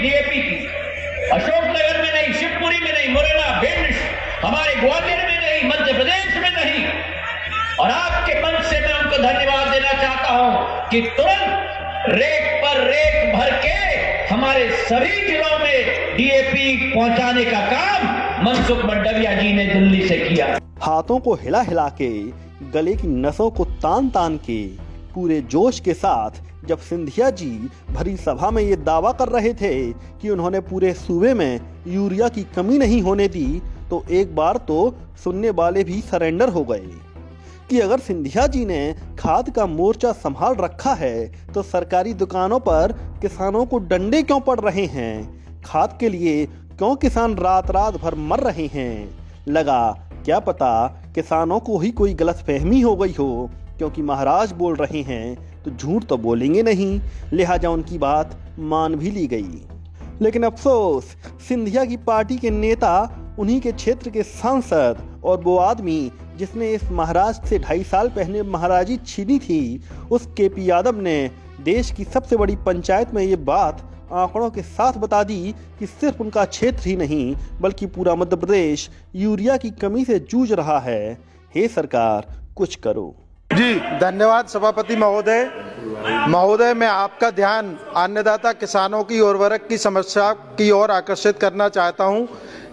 DAP की, अशोकनगर में नहीं, शिवपुरी में नहीं, मुरैना, भिंड, हमारे ग्वालियर में नहीं, मध्य प्रदेश में नहीं। और आपके मंच से मैं उनको धन्यवाद देना चाहता हूं कि तुरंत रेक पर रेक भर के हमारे सभी जिलों में डीएपी पहुंचाने का काम मनसुख मंडाविया जी ने दिल्ली से किया। हाथों को हिला हिला के, गले की नसों को तान तान के, पूरे जोश के साथ जब सिंधिया जी भरी सभा में ये दावा कर रहे थे कि उन्होंने पूरे सूबे में यूरिया की कमी नहीं होने दी, तो एक बार तो सुनने वाले भी सरेंडर हो गए कि अगर सिंधिया जी ने खाद का मोर्चा संभाल रखा है तो सरकारी दुकानों पर किसानों को डंडे क्यों पड़ रहे हैं, खाद के लिए क्यों किसान रात रात भर मर रहे हैं। लगा क्या पता किसानों को ही कोई गलतफहमी हो गई हो, क्योंकि महाराज बोल रहे हैं तो झूठ तो बोलेंगे नहीं, लिहाजा उनकी बात मान भी ली गई। लेकिन अफसोस, सिंधिया की पार्टी के नेता, उन्हीं के क्षेत्र के सांसद और वो आदमी जिसने इस महाराज से 2.5 साल पहले महाराजी छीनी थी, उस केपी यादव ने देश की सबसे बड़ी पंचायत में ये बात आंकड़ों के साथ बता दी कि सिर्फ उनका क्षेत्र ही नहीं बल्कि पूरा मध्य प्रदेश यूरिया की कमी से जूझ रहा है। हे सरकार, कुछ करो। जी धन्यवाद सभापति महोदय। महोदय, मैं आपका ध्यान अन्नदाता किसानों की उर्वरक की समस्या की ओर आकर्षित करना चाहता हूं।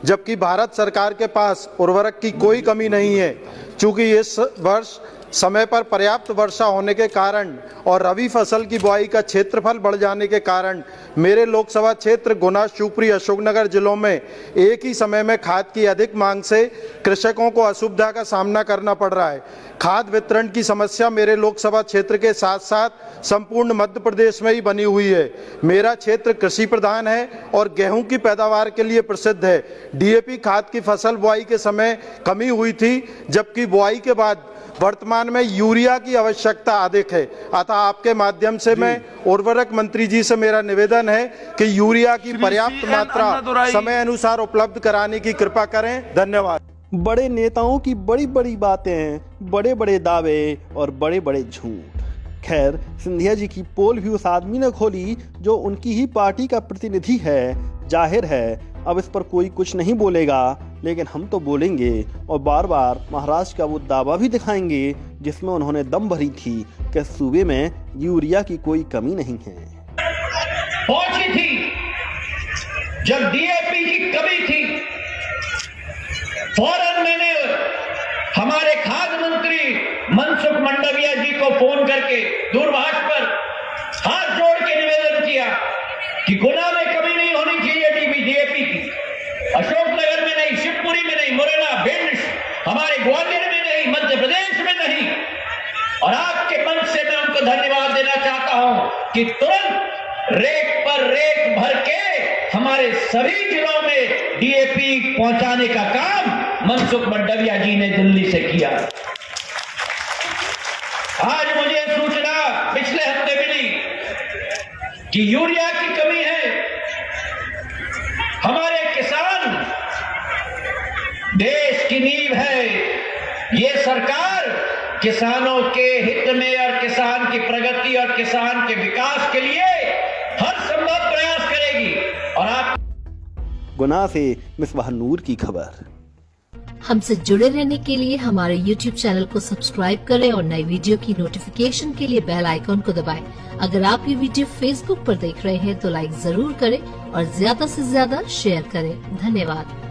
जबकि भारत सरकार के पास उर्वरक की कोई कमी नहीं है, चूंकि इस वर्ष समय पर पर्याप्त वर्षा होने के कारण और रबी फसल की बुआई का क्षेत्रफल बढ़ जाने के कारण मेरे लोकसभा क्षेत्र गुना, शिवपुरी, अशोकनगर जिलों में एक ही समय में खाद की अधिक मांग से कृषकों को असुविधा का सामना करना पड़ रहा है। खाद वितरण की समस्या मेरे लोकसभा क्षेत्र के साथ साथ संपूर्ण मध्य प्रदेश में ही बनी हुई है। मेरा क्षेत्र कृषि प्रधान है और गेहूं की पैदावार के लिए प्रसिद्ध है। डीएपी खाद की फसल बुआई के समय कमी हुई थी, जबकि बुआई के बाद वर्तमान में यूरिया की आवश्यकता अधिक है। अतः आपके माध्यम से मैं उर्वरक मंत्री जी से मेरा निवेदन है कि यूरिया की पर्याप्त मात्रा समय अनुसार उपलब्ध कराने की कृपा करें। धन्यवाद। बड़े नेताओं की बड़ी बड़ी बातें, बड़े बड़े दावे और बड़े बड़े झूठ। खैर, सिंधिया जी की पोल भी उस आदमी ने खोली जो उनकी ही पार्टी का प्रतिनिधि है। जाहिर है अब इस पर कोई कुछ नहीं बोलेगा, लेकिन हम तो बोलेंगे और बार बार महाराज का वो दावा भी दिखाएंगे जिसमें उन्होंने दम भरी थी कि सूबे में यूरिया की कोई कमी नहीं है। पहुंची थी जब डीएपी की कमी थी, फौरन मैंने हमारे खाद्य मंत्री मनसुख मंडाविया जी को फोन करके दूरभाष पर हाथ जोड़ के निवेदन किया कि गुना में कमी नहीं होनी चाहिए डीएपी की, अशोकनगर में नहीं, शिवपुरी में नहीं, मुरैना, भिंड, हमारे ग्वालियर में नहीं, मध्य प्रदेश में नहीं। और आपके मंच से मैं उनको धन्यवाद देना चाहता हूं कि तुरंत रेक पर रेक भर के हमारे सभी जिलों में डीएपी पहुंचाने का काम मनसुख मंडाविया जी ने दिल्ली से किया। आज मुझे सूचना पिछले हफ्ते मिली कि यूरिया की कमी है। हमारे किसान देश की नींव है। ये सरकार किसानों के हित में और किसान की प्रगति और किसान के विकास के लिए हर संभव प्रयास करेगी। और आप गुना से मिसबाह नूर की खबर। हमसे जुड़े रहने के लिए हमारे YouTube चैनल को सब्सक्राइब करें और नई वीडियो की नोटिफिकेशन के लिए बेल आइकॉन को दबाएं। अगर आप ये वीडियो Facebook पर देख रहे हैं तो लाइक जरूर करें और ज्यादा से ज्यादा शेयर करें। धन्यवाद।